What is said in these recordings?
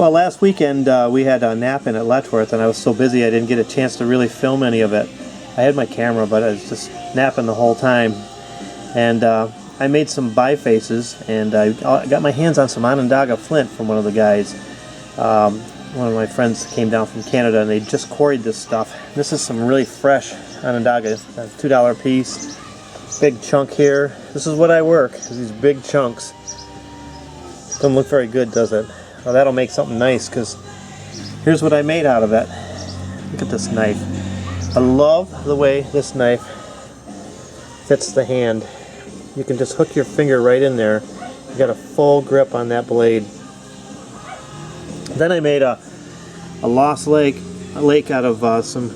Well, last weekend we had a Knapping at Letchworth, and I was so busy I didn't get a chance to really film any of it. I had my camera, but I was just napping the whole time. And I made some bifaces, and I got my hands on some Onondaga flint from one of the guys. One of my friends came down from Canada, and they just quarried this stuff. This is some really fresh Onondaga, $2 a piece. Big chunk here. This is what I work, these big chunks. Doesn't look very good, does it? Well, that'll make something nice, because here's what I made out of it. Look at this knife. I love the way this knife fits the hand. You can just hook your finger right in there. You got a full grip on that blade. Then I made a lost lake out of some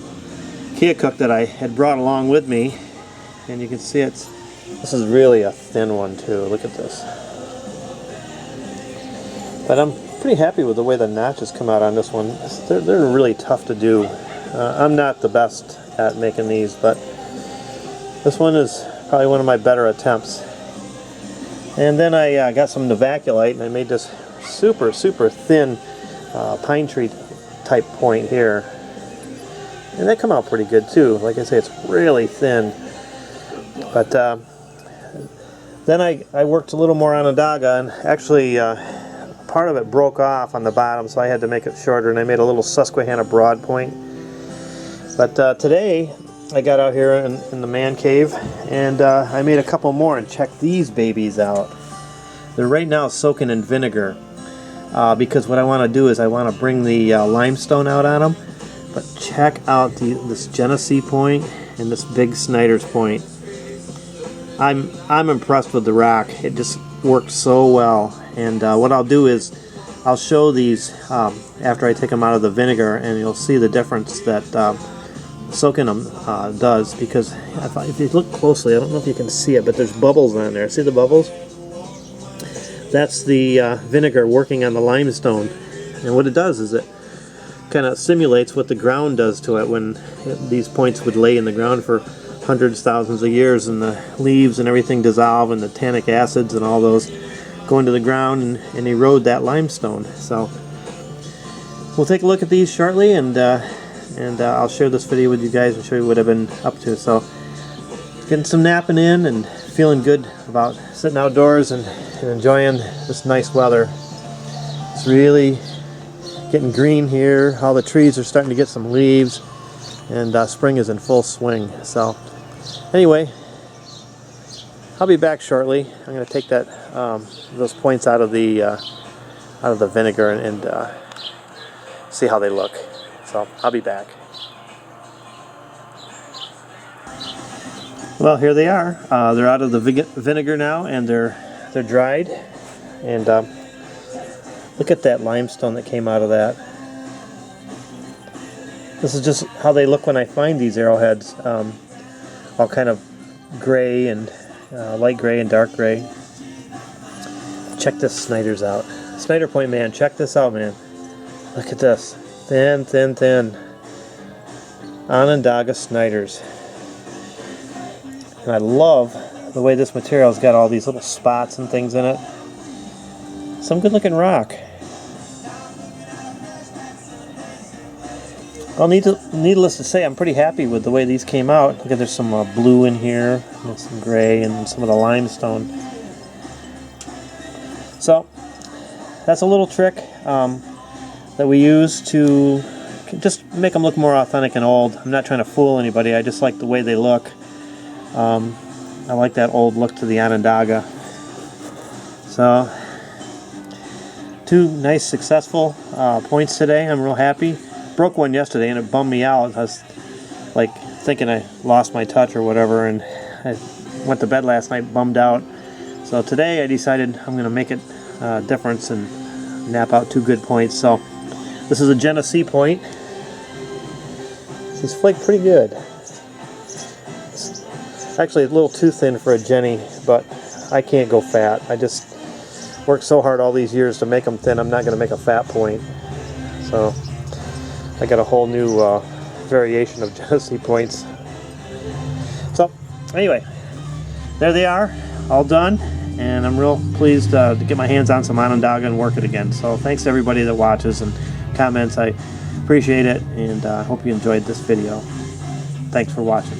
Keokuk that I had brought along with me, and you can see this is really a thin one too. Look at this. But I'm pretty happy with the way the notches come out on this one. They're really tough to do. I'm not the best at making these, but this one is probably one of my better attempts. And then I got some Novaculite, and I made this super thin pine tree type point here, and that come out pretty good too. Like I say, it's really thin. But then I worked a little more Onondaga, and actually part of it broke off on the bottom, so I had to make it shorter, and I made a little Susquehanna broad point. But today I got out here in the man cave, and I made a couple more, and check these babies out. They're right now soaking in vinegar, because what I want to do is I want to bring the limestone out on them. But check out this Genesee point and this big Snyder's point. I'm impressed with the rock. It just worked so well. And what I'll do is I'll show these after I take them out of the vinegar, and you'll see the difference that soaking them does. Because if you look closely, I don't know if you can see it, but there's bubbles on there. See the bubbles? That's the vinegar working on the limestone. And what it does is it kind of simulates what the ground does to it when these points would lay in the ground for hundreds, thousands of years, and the leaves and everything dissolve, and the tannic acids and all those go into the ground and erode that limestone. So we'll take a look at these shortly, and I'll share this video with you guys and show you what I've been up to. So getting some napping in and feeling good about sitting outdoors and enjoying this nice weather. It's really getting green here. All the trees are starting to get some leaves, and spring is in full swing. So anyway, I'll be back shortly. I'm going to take those points out of the vinegar and see how they look. So I'll be back. Well, here they are. They're out of the vinegar now, and they're dried. And look at that limestone that came out of that. This is just how they look when I find these arrowheads. All kind of gray and light gray and dark gray. Check this Snyder's out. Snyder point, man, check this out, man. Look at this. Thin, thin, thin. Onondaga Snyders. And I love the way this material's got all these little spots and things in it. Some good looking rock. Well, needless to say, I'm pretty happy with the way these came out. Look at, there's some blue in here, and some gray, and some of the limestone. So that's a little trick that we use to just make them look more authentic and old. I'm not trying to fool anybody. I just like the way they look. I like that old look to the Onondaga. So, 2 nice successful points today. I'm real happy. Broke one yesterday and it bummed me out. I was like thinking I lost my touch or whatever, and I went to bed last night bummed out. So today I decided I'm going to make it a difference and nap out 2 good points. So this is a Genesee point. These flake pretty good. It's actually a little too thin for a Jenny, but I can't go fat. I just worked so hard all these years to make them thin. I'm not going to make a fat point. So I got a whole new variation of Genesee points. So anyway, there they are, all done, and I'm real pleased to get my hands on some Onondaga and work it again. So thanks to everybody that watches and comments. I appreciate it, and I hope you enjoyed this video. Thanks for watching.